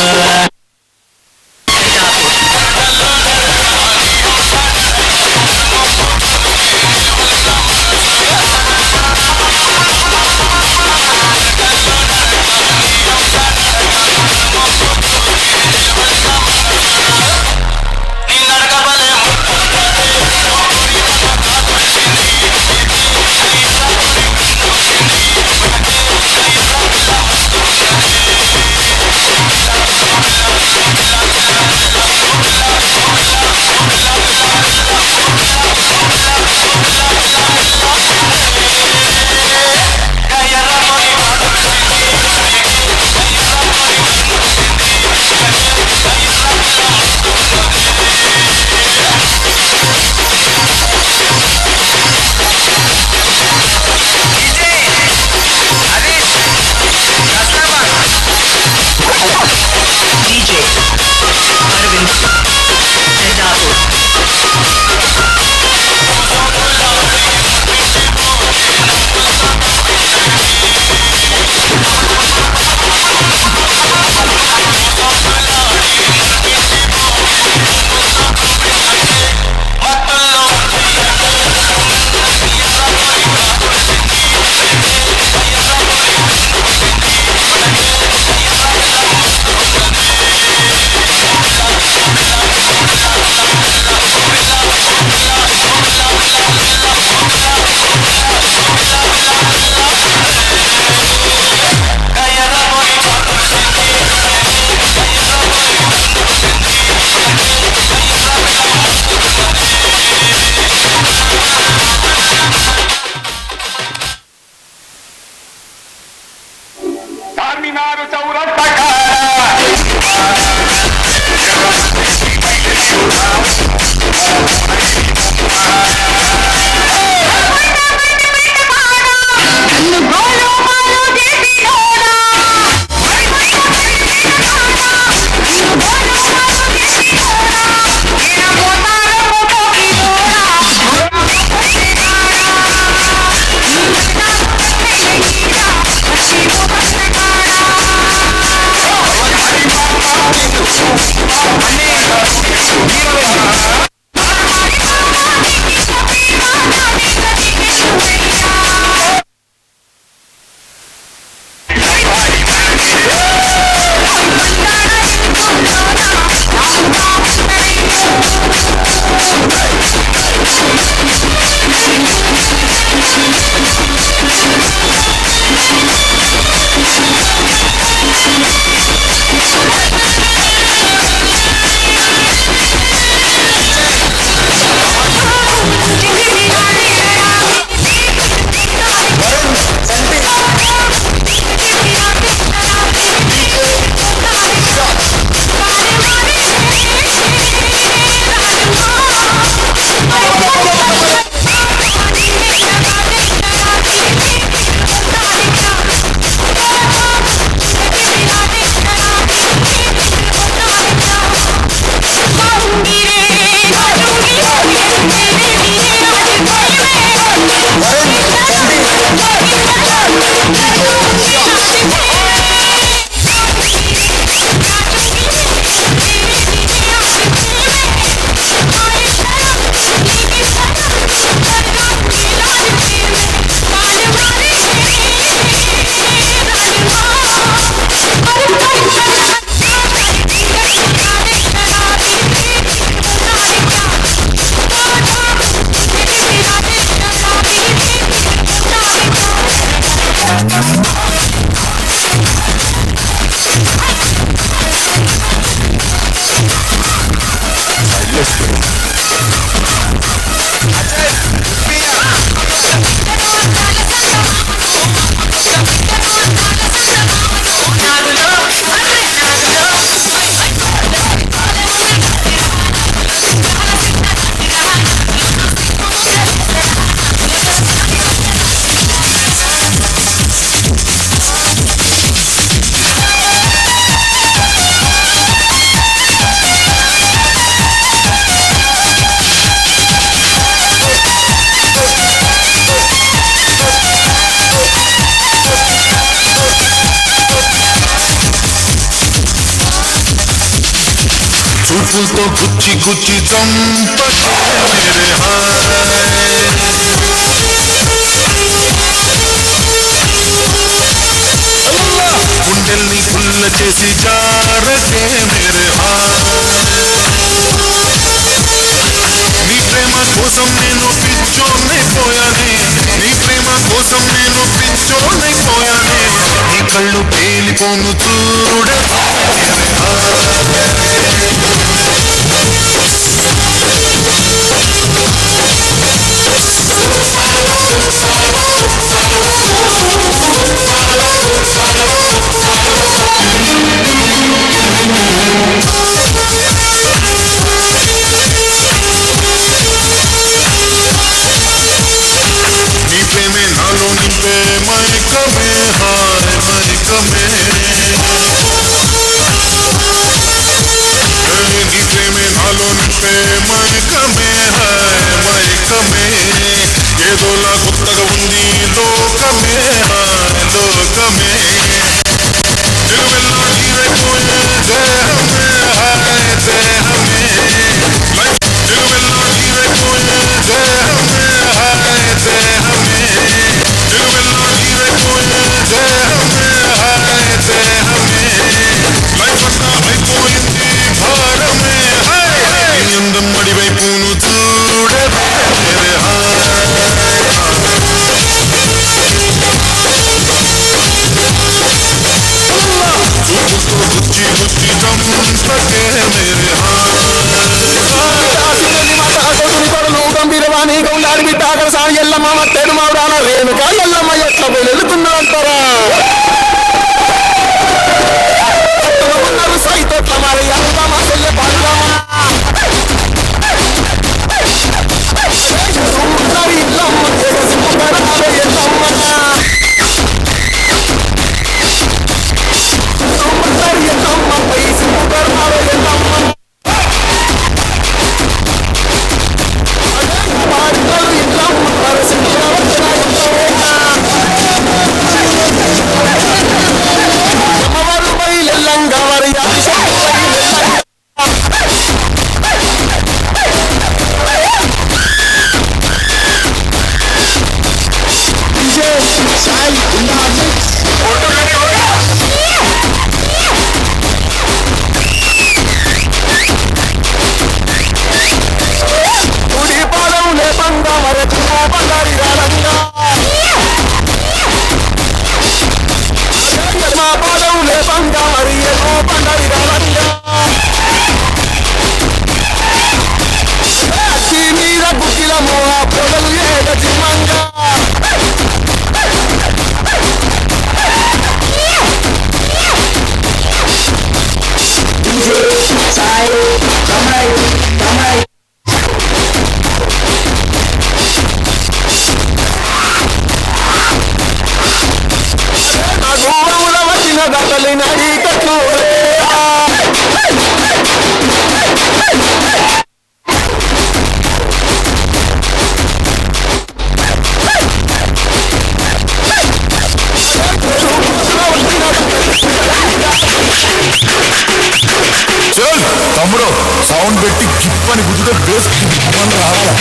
చూపుతో గుచ్చి గుచ్చి చంపకే మేరే గుండెల్ని పుల్ల చేసి జారకే మేరే నీ ప్రేమ కోసం నేను పిచ్చోనైపోయానే, నీ ప్రేమ కోసం నేను పిచ్చోనైపోయానే, నీ కళ్ళు పేలిపోను చూడే నీ ప్రేమే నాలో నింపే మైకమే హాయ్ మైకమే, నీ ప్రేమే నాలో నింపే మైకమే హాయ్ మైకమే, ఏదోలా కొత్తగా ఉంది లోకమే హాయ్ లోకమే, నిలువెల్లా నీరైపోయే దేహమే హాయ్ దేహమే, నిలువెల్లా నీరైపోయే దేహమే హాయ్ దేహమే, నిలువెల్లా నీరైపోయే దేహమే హాయ్ దేహమే, లైఫ్ అంతా అయిపోయింది భారమే హాయ్, నీ అందం అడివైపును చూడే మేరే చూపుతో గుచ్చి గుచ్చి చంపకే మేరే గంభీరవాణి గౌలాడి బిడ్డ సాని ఎల్లమ్మ మత్తేడు మావుడాన రేణుక ఎల్లమ్మ ఎట్లా వెళుతున్నా అంటారా సైతోట్ల మరి అల్లుదామా చెల్లె బాగుదామా ఇల్లమ్మ ఎల్లమ్మ తమ్ముడు సౌండ్ పెట్టి గిప్పని గుద్దుతో బేస్ రావాలా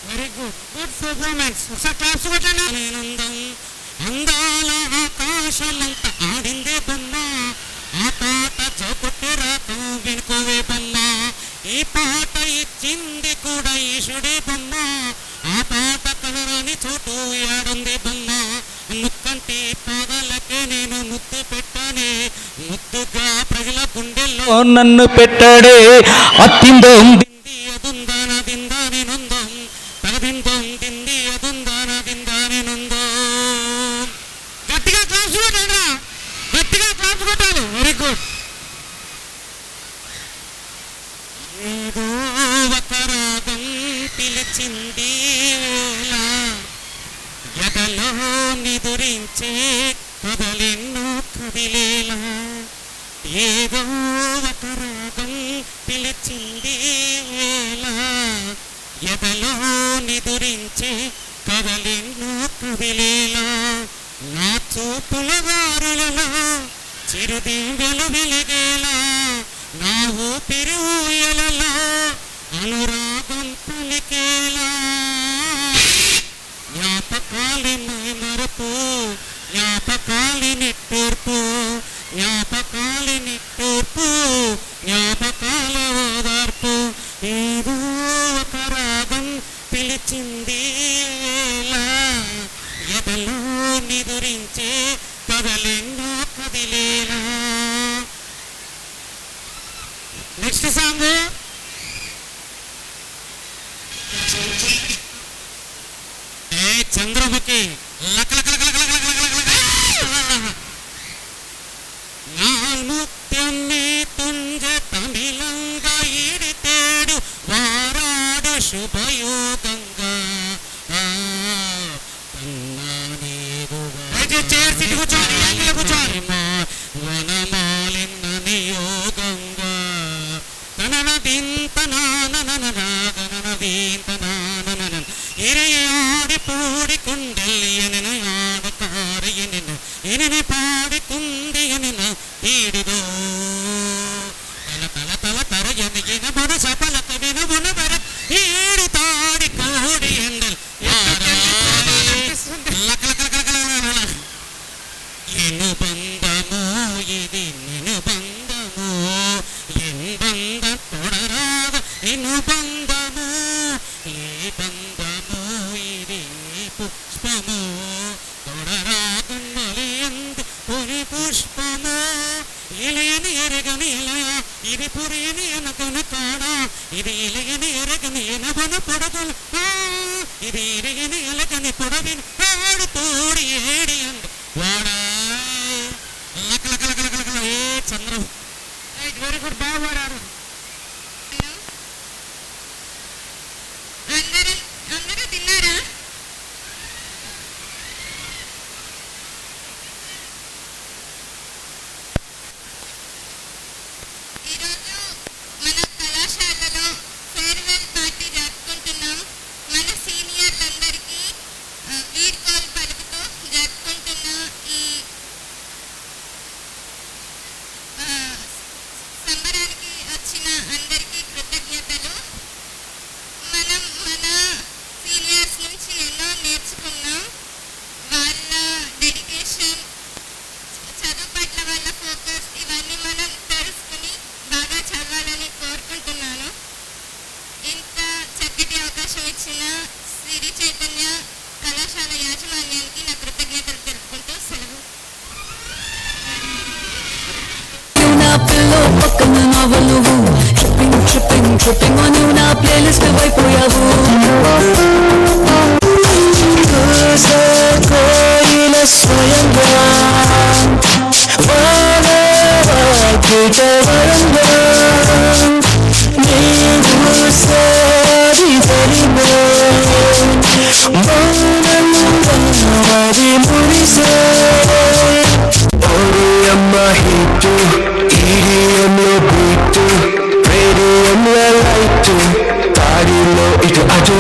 వెరీ గుడ్ గుడ్ పర్ఫార్మెన్స్. ఒకసారి క్లాప్స్ కొట్టండి. నేనందం అందాల ఆకాశమంత ఆడిందే బొమ్మ, ఆ పాట చౌకొట్టి రాతో వినుకోవే బొమ్మ, ఈ పాట ఇచ్చింది కూడా ఈశుడే బొమ్మ, ఆ పాట కలరాని చోటు ఏడుంది బొమ్మ, ముక్కంటి పాదాలకే నేను ముద్దు పెట్టానే, ముద్దుగా ప్రజల గుండెల్లో నన్ను పెట్టాడే అత్తిందో దింది అదుందాన దిందాని నొందం తగదిందం దింది అదుందాన దిందాని నొందం. గట్టిగా క్లాప్స్ కొట్టండి, గట్టిగా క్లాప్స్ కొట్టాలి. Very good. ఏదో ఒక రాగం పిలిచింది వేళ, ఎదలో నిదురించే కదలెన్నో కదిలేలా, ఏదో ఒక రాగం పిలిచింది వేళ, ఎదలో నిదురించే కదలెన్నో కదిలేలా, నా చూపుల వారులలో చిరుదివ్యలు వెలిగేలా, నా ఊపిరి ఊయలలో అనురాగం పలికేలా, జ్ఞాపకాలి మరపు జ్ఞాపకాలి నిట్టూర్పు, జ్ఞాపకాలి నిట్టూర్పు, జ్ఞాపకాల ఓదార్పు, ఏదో ఒక రాగం పిలిచింది వేళ, ఎదలో నిదురించే కదలెన్నో కదిలేలా. నెక్స్ట్ సాంగ్ చంద్రముఖి ముత్యన్ని తుంజ తమిళంగా ఈడితేడు వారాడు శుభయోగంగా కూర్చోని వనమాలిన్న నియోగంగా తనన దింతనానననగనదీంతనానన ఇరయాడి పూడి కుండెల్యనన ఆడకారయనన ఇనని పాడికుంది ఎనన తీడిదో తల తల తల తరయన ఇనబడు సఫలత వినబున బర ఈడు తాడి కోడి ఎండల్ ఎను బంధము ఇది నిను బంధము ఎన్ బంధ తొడరాగ ఎను బంధము ఏ బంధము ఇది పుష్పము తొడరాగన్నలి ఎందు పొరి పుష్పము ఇలయని ఎరగని ఇలయ ఇది పురియని ఎనకను కాడా ఇది ఇలయని ఎరగని ఎనబన పొడగలు ఇది ఇరగని ఎలగని పొడవిని ఆడు తోడి ఏడి అందు వాడా ఏ చంద్రం. వెరీ గుడ్, బాగా పాడారు. అందరూ తిన్నారా? ఈరోజు మన కళాశాలలో ఫేర్వెల్ పార్టీ జరుపుకుంటున్నాం. మన సీనియర్లందరికీ వీరి నావల్ నువ్వు ట్రిప్పింగ్ ట్రిప్పింగ్ ట్రిప్పింగ్ అని నా ప్లేలిస్ట్ అయిపోయావు కోయిల స్వయంగా వరంగా నీవు సారి తరిమే మౌనంగా మురిసే ఓడియమ్మ హిట్ ఈడియంలో బీట్ రేడియంలో లైట్ తాడిలో ఇటు అటు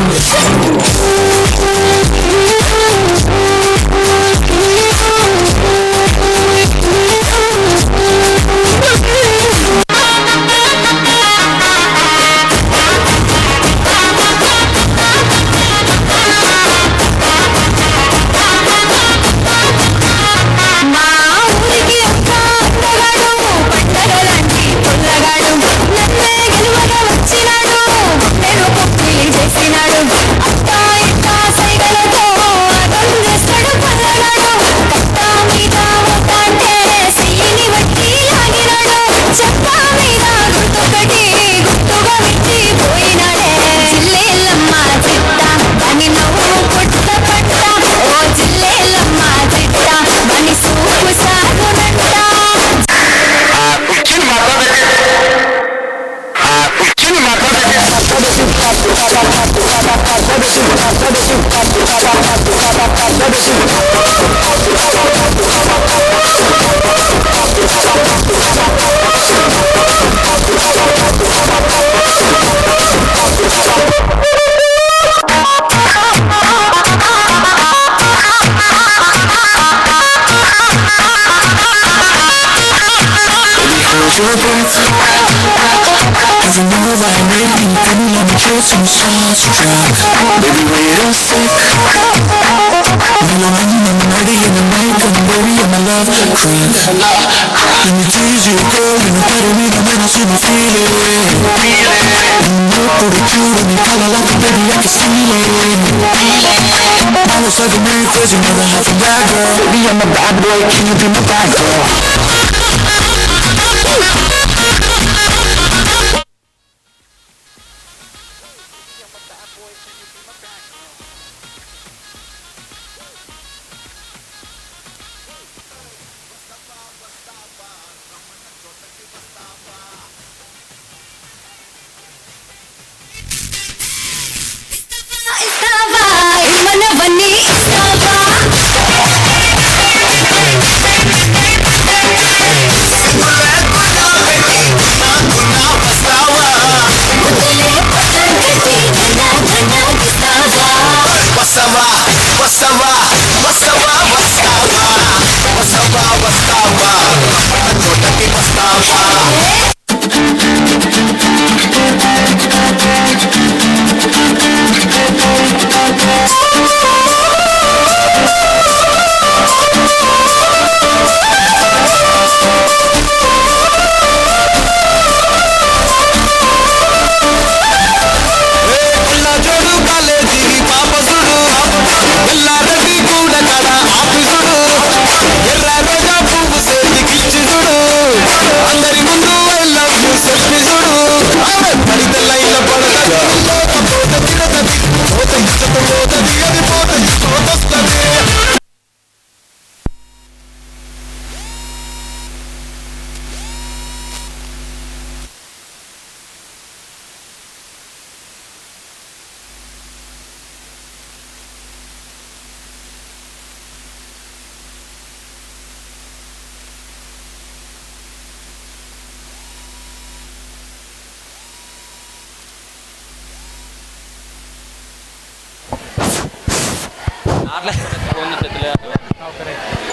Baby, I'm a bad boy, can you be my bad girl?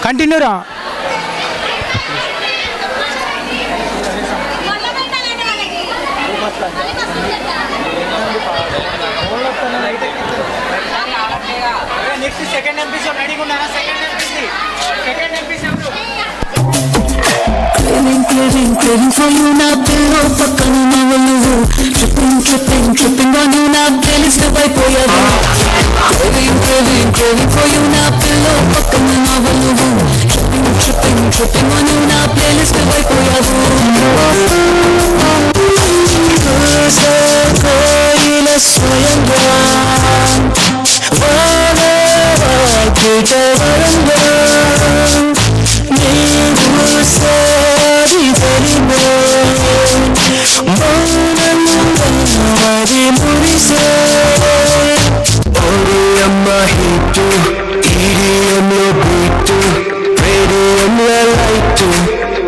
Continue రా నెక్స్ట్ సెకండ్ ఎపిసోడ్ రెడీగా ఉన్నారా second episode Craving for you now, pillow పక్కన నువ్వు నువ్వు tripping on you now, playlist అయిపోయావు Craving for you now, pillow పక్కన నువ్వు నువ్వు ట్రిప్పింగ్ అను నా ప్లేలిస్ట్ అయిపోయావు కోయిల స్వయంగా వరంగా నీవు సారి తరిమే మౌనంగా మరి మురిసే ఓడియమ్మ హిట్టు ఈడియంలో బీట్టు రేడియంలో లైట్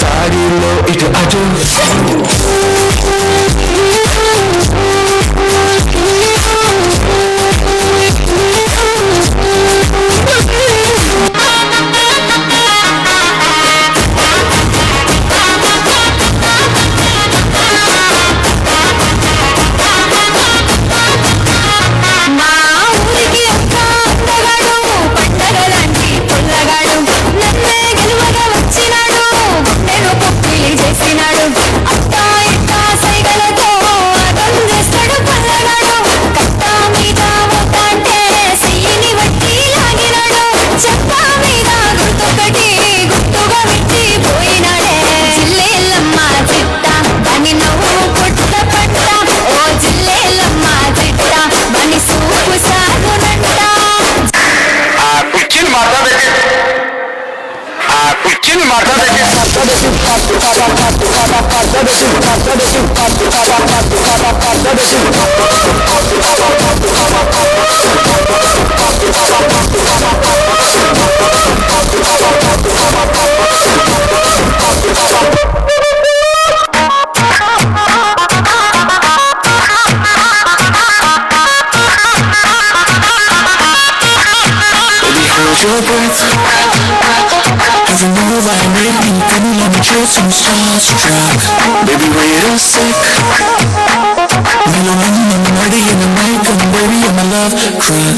దారిలో ఇటు అటు Your breath as I know I make me can you let me chase some starstruck baby wait a sec you know I'm ready in the mic and baby I'm a love crack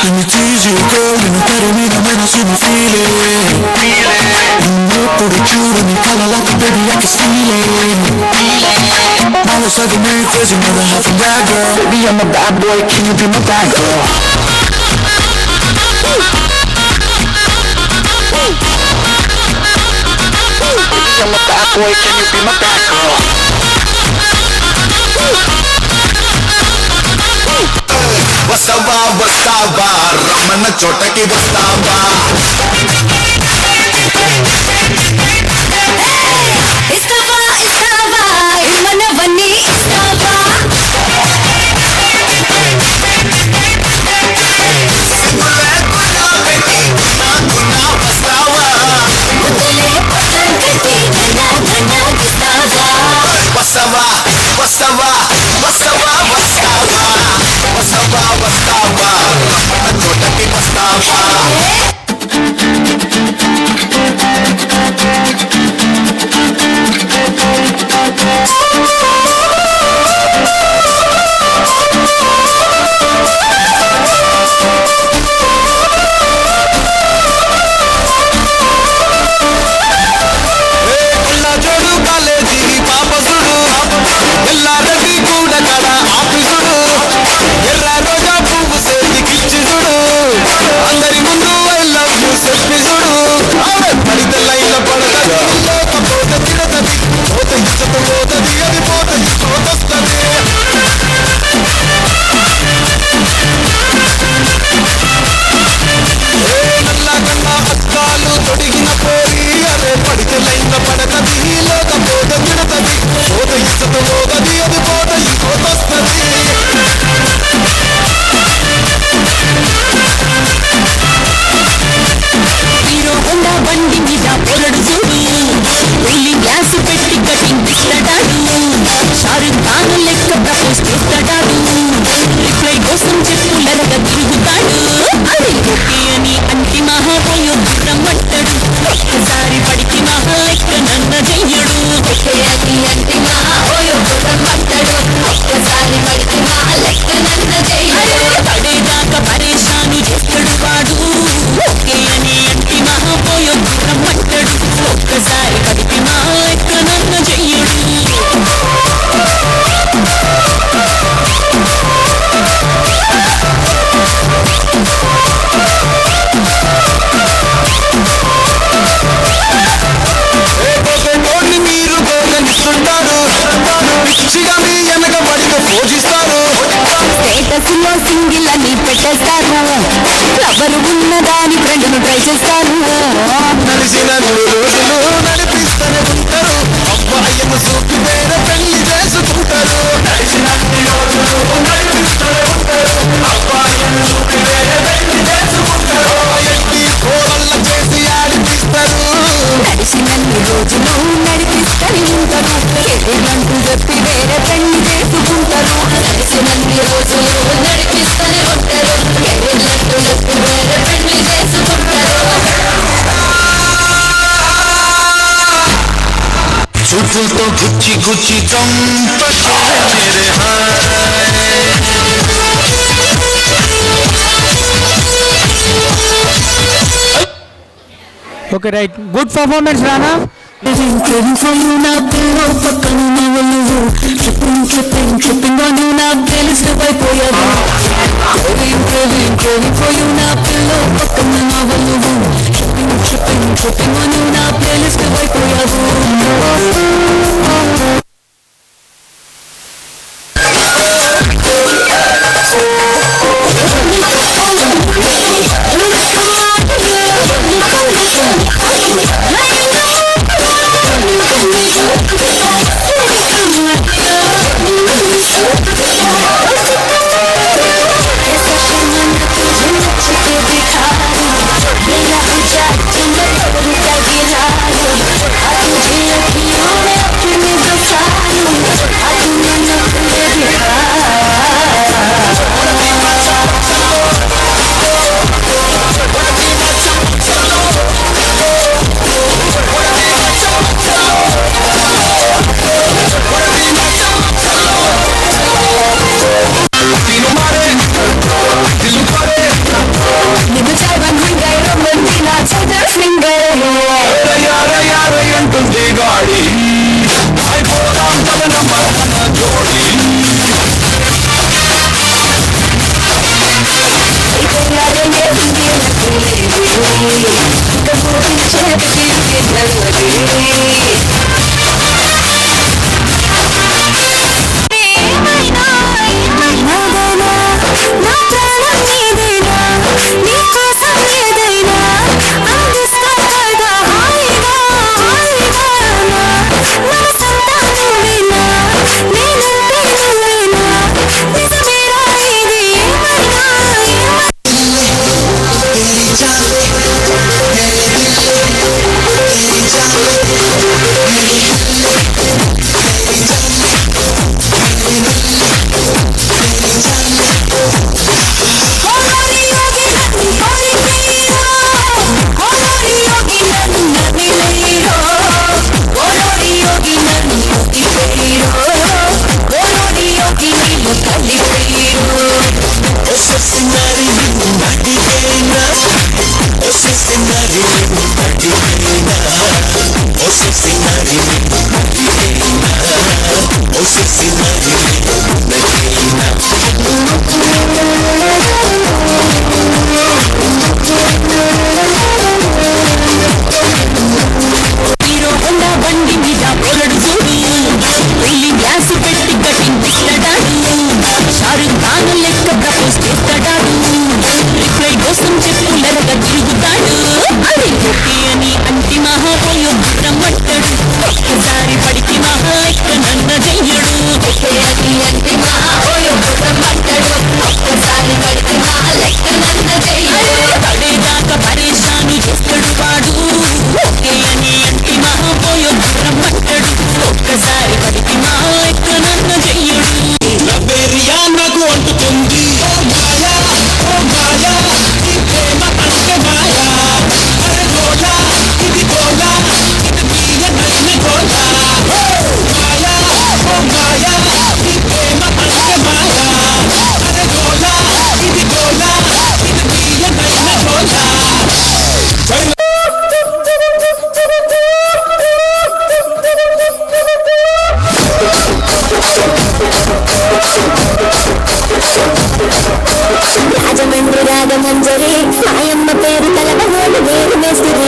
let me tease you girl you know that I mean I'm gonna see me feel it you know put it true when you color like a baby I can feel it I was like a Merry crazy mother half a bad girl baby I'm a bad boy can you be my bad girl I'm a bad boy, can you be my bad girl? వస్తావా వస్తావా రమ్మన్న చోటకి వస్తావా ఇస్తావా ఇస్తావా ఇమ్మన్నవన్నీ ఇస్తావా వస్తావా వస్తావా వస్తావా వస్తావా వస్తావా వస్తావా రమ్మన్న చోటకి వస్తావా చేస్తాను, ఎవరు ఉన్నదాని ఫ్రెండ్ను ట్రై చేస్తాను. కలిసినన్ని రోజులు నడిపిస్తూనే ఉంటారు, అబ్బాయిని సూపి వేరే పెళ్లి చేసుకుంటారు. కలిసినన్ని రోజులు నడిపిస్తూనే ఉంటారు, అబ్బాయిని సూపి వేరే పెళ్లి చేసుకుంటారు. ఎట్టి కోడళ్ళ చేసి ఆడిపిస్తారు. కలిసినన్ని రోజులు నడిపిస్తూనే ఉంటారు, ఎదురంటూ చెప్పి వేరే పెళ్లి చేసుకుంటారు. కలిసినన్ని రోజులు నడిపిస్తూనే ఉంటారు, ఎదురంటూ చెప్పి వేరే పెళ్లి చేసుకుంటారు. చూపులతో గుచ్చి గుచ్చి చంపకే మేరే okay right, good performance Rana. నా పిల్లో పక్కన చెప్పిందని నాకు తెలిసిపోయావు. నా పిల్లో పక్కన నవ్వు చెప్పిందని నాకు తెలిసిపోయావు. మంజరి సాయమ్మ పేరు కలవహోలు వేరు మేస్తిరి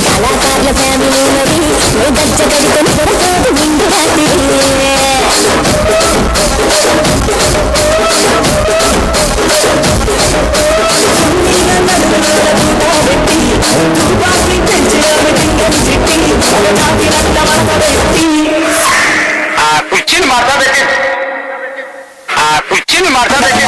కళాకారుల ఫ్యామిలీ ఉన్నది గజ్జ కడుకొని కొడతాడు నిండు రాత్రి కుర్చీని మార్చబెట్టి కుర్చీని మార్చబెట్టి